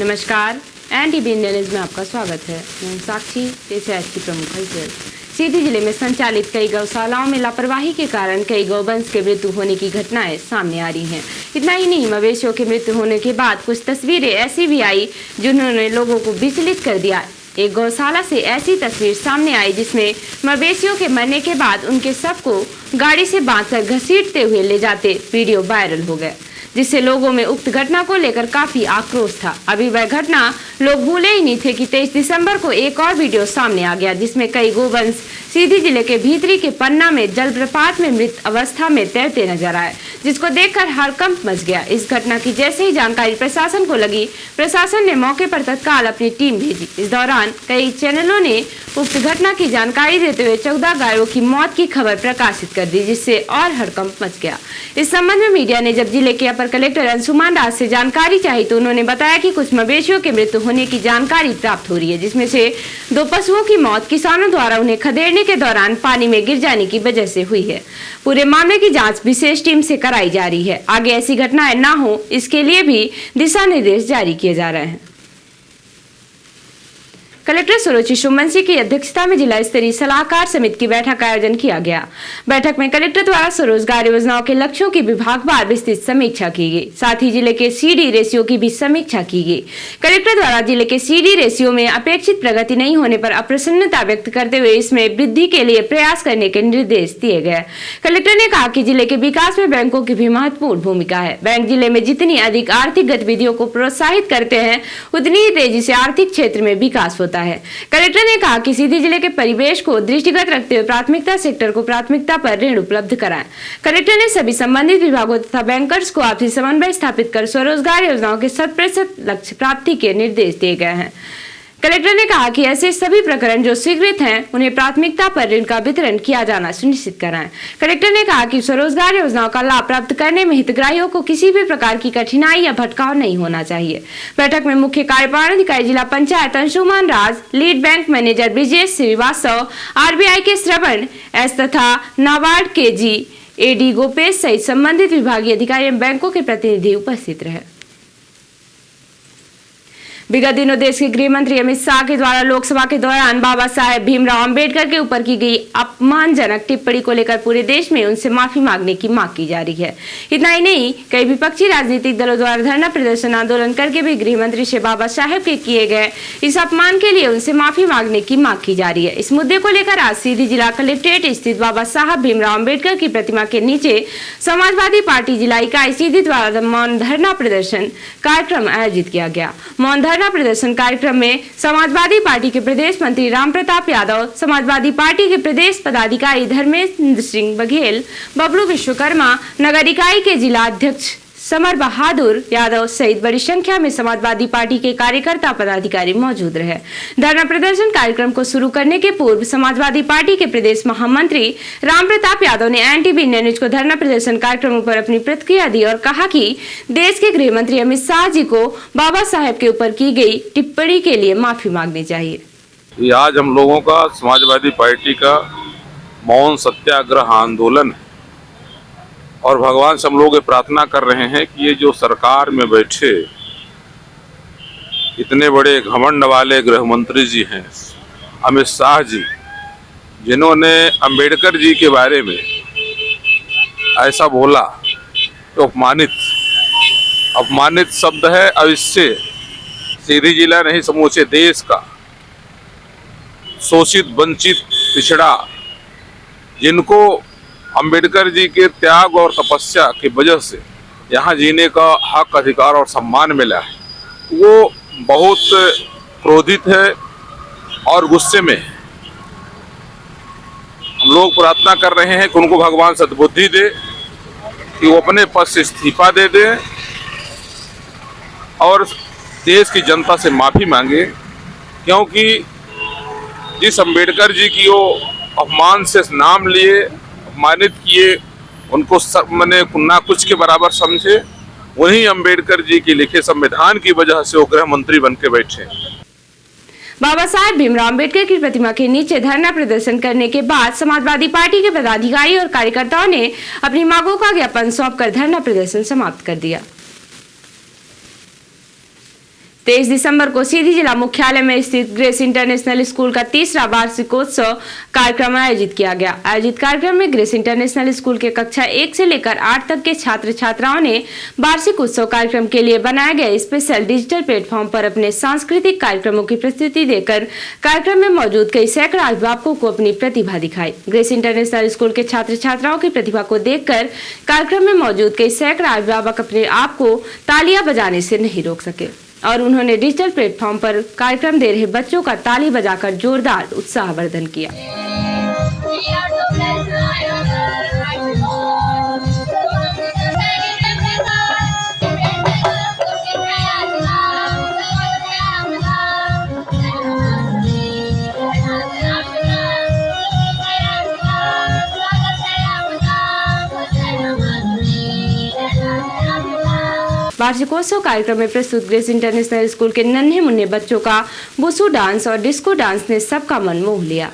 नमस्कार, NTV India news में आपका स्वागत है। मैं साक्षी। पेश है आज की प्रमुख खबर। सीधी जिले में संचालित कई गौशालाओं में लापरवाही के कारण कई गौवंश के मृत्यु होने की घटनाएं सामने आ रही हैं। इतना ही नहीं, मवेशियों के मृत्यु होने के बाद कुछ तस्वीरें ऐसी भी आई जिन्होंने लोगों को विचलित कर दिया। एक गौशाला से ऐसी तस्वीर सामने आई जिसमें मवेशियों के मरने के बाद उनके शव को गाड़ी से बांधकर घसीटते हुए ले जाते वीडियो वायरल हो गया, जिससे लोगों में उक्त घटना को लेकर काफी आक्रोश था। अभी वह घटना लोग भूले ही नहीं थे कि 23 दिसंबर को एक और वीडियो सामने आ गया जिसमें कई गोवंश सीधी जिले के भीतरी के पन्ना में जलप्रपात में मृत अवस्था में तैरते नजर आए, जिसको देखकर हड़कंप मच गया। इस घटना की जैसे ही जानकारी प्रशासन को लगी, प्रशासन ने मौके पर तत्काल अपनी टीम भेजी। इस दौरान कई चैनलों ने उक्त घटना की जानकारी देते हुए 14 गायों की मौत की खबर प्रकाशित कर दी, जिससे और हड़कंप मच गया। इस संबंध में मीडिया ने जब जिले के अपर कलेक्टर अंशुमान राज से जानकारी चाही तो उन्होंने बताया कि कुछ मवेशियों के मृत्यु होने की जानकारी प्राप्त हो रही है, जिसमें से 2 पशुओं की मौत किसानों द्वारा उन्हें खदेड़ने के दौरान पानी में गिर जाने की वजह से हुई है। पूरे मामले की जांच विशेष टीम से कराई जा रही है। आगे ऐसी घटनाएं ना हो, इसके लिए भी दिशा निर्देश जारी किए जा रहे हैं। कलेक्टर सुरुचि सुमनसी की अध्यक्षता में जिला स्तरीय सलाहकार समिति की बैठक का आयोजन किया गया। बैठक में कलेक्टर द्वारा स्वरोजगार योजनाओं के लक्ष्यों की विभागवार विस्तृत समीक्षा की गई। साथ ही जिले के CD रेशियो की भी समीक्षा की गई। कलेक्टर द्वारा जिले के CD रेशियो में अपेक्षित प्रगति नहीं होने पर अप्रसन्नता व्यक्त करते हुए इसमें वृद्धि के लिए प्रयास करने के निर्देश दिए गए। कलेक्टर ने कहा कि जिले के विकास में बैंकों की भी महत्वपूर्ण भूमिका है। बैंक जिले में जितनी अधिक आर्थिक गतिविधियों को प्रोत्साहित करते हैं, उतनी ही तेजी से आर्थिक क्षेत्र में विकास होता है। कलेक्टर ने कहा कि सीधी जिले के परिवेश को दृष्टिगत रखते हुए प्राथमिकता सेक्टर को प्राथमिकता पर ऋण उपलब्ध कराएं। कलेक्टर ने सभी संबंधित विभागों तथा बैंकर्स को आपसी समन्वय स्थापित कर स्वरोजगार योजनाओं के 100% लक्ष्य प्राप्ति के निर्देश दिए गए हैं। कलेक्टर ने कहा कि ऐसे सभी प्रकरण जो स्वीकृत हैं, उन्हें प्राथमिकता पर ऋण का वितरण किया जाना सुनिश्चित कराएं। कलेक्टर ने कहा कि स्वरोजगार योजनाओं का लाभ प्राप्त करने में हितग्राहियों को किसी भी प्रकार की कठिनाई या भटकाव नहीं होना चाहिए। बैठक में मुख्य कार्यपालन अधिकारी जिला panchayat Anshuman Raj, lead bank manager Brijesh Shrivastava, RBI के श्रवण एस तथा नाबार्ड के AD गोपेश सहित संबंधित विभागीय अधिकारी एवं बैंकों के प्रतिनिधि उपस्थित रहे। विगत दिनों देश के गृह मंत्री अमित शाह के द्वारा लोकसभा के दौरान बाबा साहेब भीमराव अंबेडकर के ऊपर की गई अपमानजनक टिप्पणी को लेकर पूरे देश में उनसे माफी मांगने की मांग की जा रही है। इतना ही नहीं, कई विपक्षी राजनीतिक दलों द्वारा धरना प्रदर्शन आंदोलन करके भी गृह मंत्री से बाबा साहेब के किए गए इस अपमान के लिए उनसे माफी मांगने की मांग की जा रही है। इस मुद्दे को लेकर आज सीधी जिला कलेक्ट्रेट स्थित बाबा साहब भीमराव अम्बेडकर की प्रतिमा के नीचे समाजवादी पार्टी जिला इकाई सीधी द्वारा मौन धरना प्रदर्शन कार्यक्रम आयोजित किया गया। मौन धरना प्रदर्शन कार्यक्रम में समाजवादी पार्टी के प्रदेश मंत्री राम प्रताप यादव, समाजवादी पार्टी के प्रदेश पदाधिकारी धर्मेंद्र सिंह बघेल, बबलू विश्वकर्मा, नगर इकाई के जिला अध्यक्ष समर बहादुर यादव सहित बड़ी संख्या में समाजवादी पार्टी के कार्यकर्ता पदाधिकारी मौजूद रहे। धरना प्रदर्शन कार्यक्रम को शुरू करने के पूर्व समाजवादी पार्टी के प्रदेश महामंत्री राम प्रताप यादव ने NTV इंडिया न्यूज को धरना प्रदर्शन कार्यक्रमों पर अपनी प्रतिक्रिया दी और कहा कि देश के गृह मंत्री अमित शाह जी को बाबा साहेब के ऊपर की गई टिप्पणी के लिए माफी मांगनी चाहिए। आज हम लोगों का समाजवादी पार्टी का मौन सत्याग्रह आंदोलन है और भगवान से हम लोग ये प्रार्थना कर रहे हैं कि ये जो सरकार में बैठे इतने बड़े घमंड वाले गृह मंत्री जी हैं अमित शाह जी, जिन्होंने अंबेडकर जी के बारे में ऐसा बोला तो अपमानित शब्द है। अब इससे सीधी जिला नहीं समूचे देश का शोषित, वंचित, पिछड़ा, जिनको अंबेडकर जी के त्याग और तपस्या की वजह से यहाँ जीने का हक, अधिकार और सम्मान मिला है, वो बहुत क्रोधित है और गुस्से में है। हम लोग प्रार्थना कर रहे हैं कि उनको भगवान सद्बुद्धि दे कि वो अपने पद से इस्तीफा दे दे और देश की जनता से माफी मांगे, क्योंकि जिस अंबेडकर जी की वो अपमान से नाम लिए, अपमानित किए, उनको मैंने ना कुछ के बराबर समझे, वहीं अंबेडकर जी के लिखे संविधान की वजह से वो गृह मंत्री बन के बैठे। बाबा साहेब भीमराव अम्बेडकर की प्रतिमा के नीचे धरना प्रदर्शन करने के बाद समाजवादी पार्टी के पदाधिकारी और कार्यकर्ताओं ने अपनी मांगों का ज्ञापन सौंपकर धरना प्रदर्शन समाप्त कर दिया। 23 दिसंबर को सीधी जिला मुख्यालय में स्थित ग्रेस इंटरनेशनल स्कूल का तीसरा वार्षिकोत्सव कार्यक्रम आयोजित किया गया। आयोजित कार्यक्रम में ग्रेस इंटरनेशनल स्कूल के कक्षा 1 से लेकर 8 तक के छात्र छात्राओं ने वार्षिक उत्सव कार्यक्रम के लिए बनाए गए स्पेशल डिजिटल प्लेटफॉर्म पर अपने सांस्कृतिक कार्यक्रमों की प्रस्तुति देकर कार्यक्रम में मौजूद कई सैकड़ों अभिभावकों को अपनी प्रतिभा दिखाई। ग्रेस इंटरनेशनल स्कूल के छात्र छात्राओं की प्रतिभा को देखकर कार्यक्रम में मौजूद कई सैकड़ों अभिभावक अपने आप को तालियां बजाने से नहीं रोक सके और उन्होंने डिजिटल प्लेटफॉर्म पर कार्यक्रम दे रहे बच्चों का ताली बजाकर जोरदार उत्साहवर्धन किया। वार्षिकोत्सव कार्यक्रम में प्रस्तुत ग्रेस इंटरनेशनल स्कूल के नन्हे मुन्ने बच्चों का बुसू डांस और डिस्को डांस ने सबका मन मोह लिया।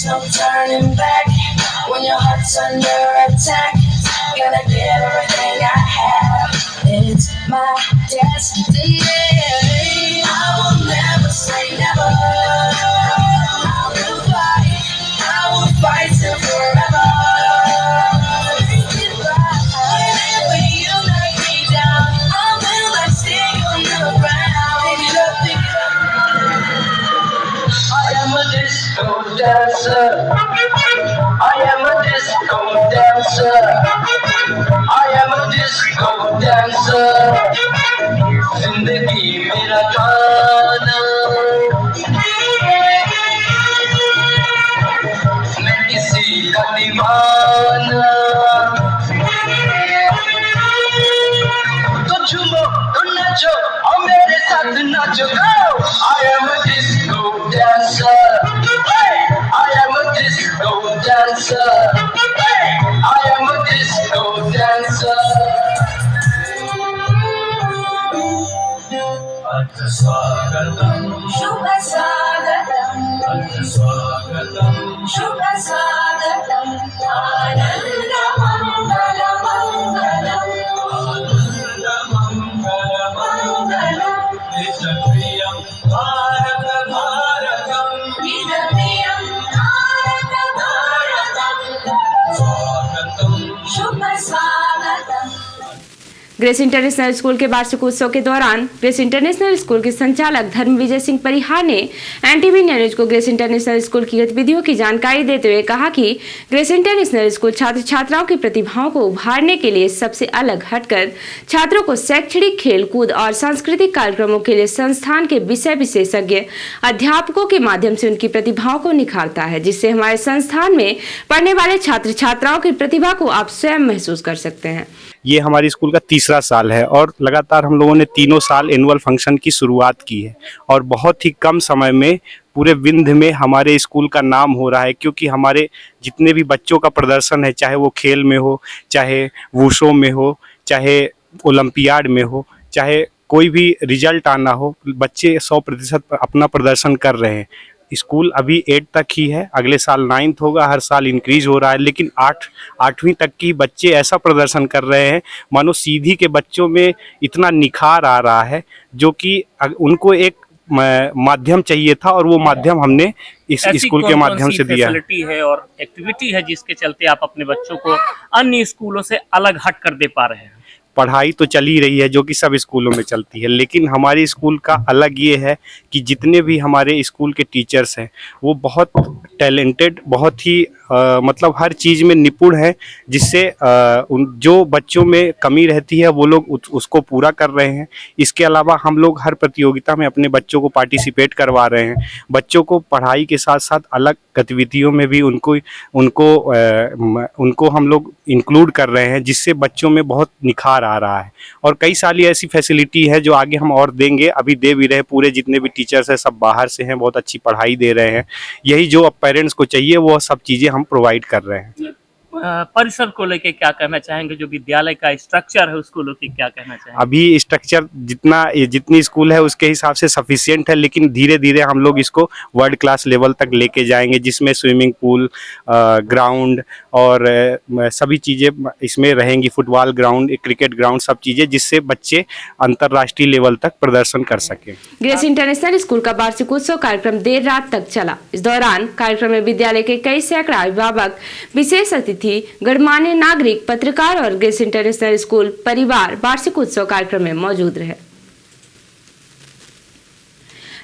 No turning back when your heart's under attack. Gonna give everything I have. It's my destiny. I will never say never. I will fight till forever. Whenever you knock me down, I will like stay on the ground. Pick it up, pick it up. I am a disco dancer. I am a disco dancer. I am a disco dancer. जिंदगी मेरा गाना, मैं किसी का दीवाना। तो झूमो तो नाचो और मेरे साथ नाचो। I am a disco dancer. I am a disco dancer. I am a disco dancer. Swagatam, Shubha Swagatam, Swagatam, Shubha Swagatam, Ananda Mangala Mangalam, Ananda Mangala Mangalam, Nityapriyam Bharata Bharatam, Nityapriyam Bharata Bharatam, Swagatam, Shubha Swagatam। Grace international school के वार्षिकोत्सव के दौरान grace international school के संचालक धर्मविजय सिंह परिहार ने NTV news को grace international school की गतिविधियों की जानकारी देते हुए कहा कि ग्रेस इंटरनेशनल स्कूल छात्र छात्राओं की प्रतिभाओं को उभारने के लिए सबसे अलग हटकर छात्रों को शैक्षणिक, खेलकूद और सांस्कृतिक कार्यक्रमों के लिए संस्थान के विषय विशेषज्ञ अध्यापकों के माध्यम से उनकी प्रतिभाओं को निखारता है, जिससे हमारे संस्थान में पढ़ने वाले छात्र छात्राओं की प्रतिभा को आप स्वयं महसूस कर सकते हैं। ये हमारे स्कूल का तीसरा साल है और लगातार हम लोगों ने तीनों साल एनुअल फंक्शन की शुरुआत की है और बहुत ही कम समय में पूरे विंध्य में हमारे स्कूल का नाम हो रहा है, क्योंकि हमारे जितने भी बच्चों का प्रदर्शन है, चाहे वो खेल में हो, चाहे वुशो में हो, चाहे ओलंपियाड में हो, चाहे कोई भी रिजल्ट आना हो, बच्चे 100% अपना प्रदर्शन कर रहे हैं। स्कूल अभी 8 तक ही है, अगले साल 9th होगा, हर साल इंक्रीज हो रहा है, लेकिन 8वीं तक की बच्चे ऐसा प्रदर्शन कर रहे हैं मानो सीधी के बच्चों में इतना निखार आ रहा है, जो कि उनको एक माध्यम चाहिए था और वो माध्यम हमने इस स्कूल के माध्यम से दिया है। फैसिलिटी है और एक्टिविटी है जिसके चलते आप अपने बच्चों को अन्य स्कूलों से अलग हट कर दे पा रहे हैं? पढ़ाई तो चल ही रही है जो कि सब स्कूलों में चलती है, लेकिन हमारे स्कूल का अलग ये है कि जितने भी हमारे स्कूल के टीचर्स हैं वो बहुत टैलेंटेड, बहुत ही मतलब हर चीज़ में निपुण है, जिससे जो बच्चों में कमी रहती है वो लोग उसको पूरा कर रहे हैं। इसके अलावा हम लोग हर प्रतियोगिता में अपने बच्चों को पार्टिसिपेट करवा रहे हैं। बच्चों को पढ़ाई के साथ साथ अलग गतिविधियों में भी उनको हम लोग इंक्लूड कर रहे हैं, जिससे बच्चों में बहुत निखार सुधार आ रहा है। और कई सारी ऐसी फैसिलिटी है जो आगे हम और देंगे, अभी दे भी रहे। पूरे जितने भी टीचर्स हैं सब बाहर से हैं, बहुत अच्छी पढ़ाई दे रहे हैं। यही जो अब पेरेंट्स को चाहिए वो सब चीज़ें हम प्रोवाइड कर रहे हैं। परिसर को लेके क्या कहना चाहेंगे, जो विद्यालय का स्ट्रक्चर है उसको लेके क्या कहना चाहेंगे? अभी स्ट्रक्चर जितनी स्कूल है उसके हिसाब से सफिशिएंट है, लेकिन धीरे धीरे हम लोग इसको वर्ल्ड क्लास लेवल तक लेके जाएंगे, जिसमें स्विमिंग पूल, ग्राउंड और सभी चीज़ें इसमें रहेंगी, फुटबॉल ग्राउंड, क्रिकेट ग्राउंड, सब चीज़ें, जिससे बच्चे अंतर्राष्ट्रीय लेवल तक प्रदर्शन कर सकें। ग्रेस इंटरनेशनल स्कूल का वार्षिकोत्सव कार्यक्रम देर रात तक चला। इस दौरान कार्यक्रम में विद्यालय के कई सैकड़ा अभिभावक, विशेष अतिथि, गणमान्य नागरिक, पत्रकार और ग्रेस इंटरनेशनल स्कूल परिवार वार्षिक उत्सव कार्यक्रम में मौजूद रहे।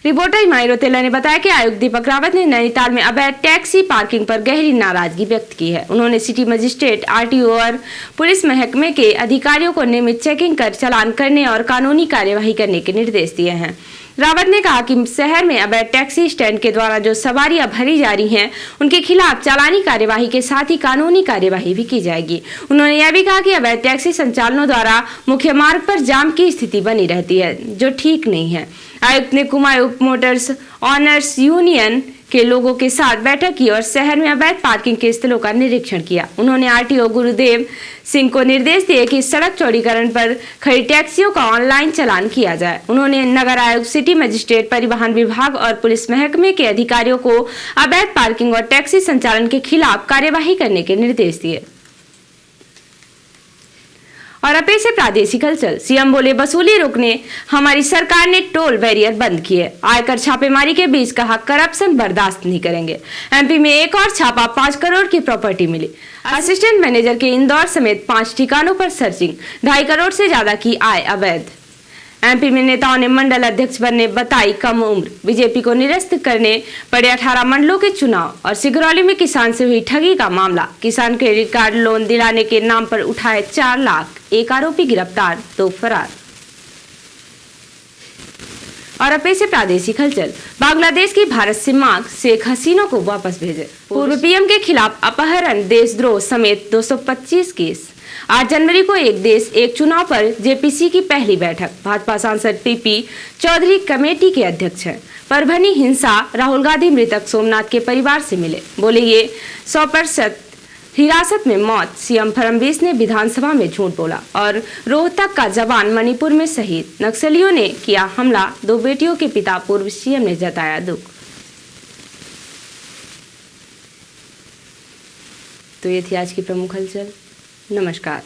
रिपोर्टर हिमाई रोतेला ने बताया कि आयुक्त दीपक रावत ने नैनीताल में अवैध टैक्सी पार्किंग पर गहरी नाराजगी व्यक्त की है। उन्होंने सिटी मजिस्ट्रेट, आरटीओ और पुलिस महकमे के अधिकारियों को नियमित चेकिंग कर चालान करने और कानूनी कार्यवाही करने के निर्देश दिए हैं। रावत ने कहा कि शहर में अवैध टैक्सी स्टैंड के द्वारा जो सवारियां भरी जा रही हैं, उनके खिलाफ चालानी कार्यवाही के साथ ही कानूनी कार्यवाही भी की जाएगी। उन्होंने यह भी कहा कि अवैध टैक्सी संचालनों द्वारा मुख्य मार्ग पर जाम की स्थिति बनी रहती है, जो ठीक नहीं है। आयुक्त ने कुमायूं मोटर्स ऑनर्स यूनियन के लोगों के साथ बैठक की और शहर में अवैध पार्किंग के स्थलों का निरीक्षण किया। उन्होंने आरटीओ गुरुदेव सिंह को निर्देश दिए कि सड़क चौड़ीकरण पर खड़ी टैक्सियों का ऑनलाइन चालान किया जाए। उन्होंने नगर आयुक्त, सिटी मजिस्ट्रेट, परिवहन विभाग और पुलिस महकमे के अधिकारियों को अवैध पार्किंग और टैक्सी संचालन के खिलाफ कार्यवाही करने के निर्देश दिए। और अब से प्रादेशिक हलचल। सीएम बोले, वसूली रोकने हमारी सरकार ने टोल बैरियर बंद किए। आयकर छापेमारी के बीच कहा, करप्शन बर्दाश्त नहीं करेंगे। एमपी में एक और छापा, 5 करोड़ की प्रॉपर्टी मिली। असिस्टेंट मैनेजर के इंदौर समेत 5 ठिकानों पर सर्चिंग, 2.5 करोड़ से ज्यादा की आय अवैध। एमपी में नेताओं ने मंडल अध्यक्ष बनने बताई कम उम्र। बीजेपी को निरस्त करने पड़े 18 मंडलों के चुनाव। और सिगरौली में किसान से हुई ठगी का मामला, किसान क्रेडिट कार्ड लोन दिलाने के नाम पर उठाए 4 लाख, एक आरोपी गिरफ्तार, 2 फरार। और अब से प्रादेशिक हलचल। बांग्लादेश की भारत से मांग, शेख हसीना को वापस भेजे। पूर्व पीएम के खिलाफ अपहरण, देशद्रोह समेत 225 केस। 8 जनवरी को एक देश एक चुनाव पर जेपीसी की पहली बैठक। भाजपा सांसद पीपी चौधरी कमेटी के अध्यक्ष हैं। परभनी हिंसा, राहुल गांधी मृतक सोमनाथ के परिवार से मिले, बोले ये 100% हिरासत में मौत। सीएम फडणवीस ने विधानसभा में झूठ बोला। और रोहतक का जवान मणिपुर में शहीद, नक्सलियों ने किया हमला, 2 बेटियों के पिता पूर्व सीएम ने जताया दुख। तो ये थी आज की प्रमुख हलचल। नमस्कार।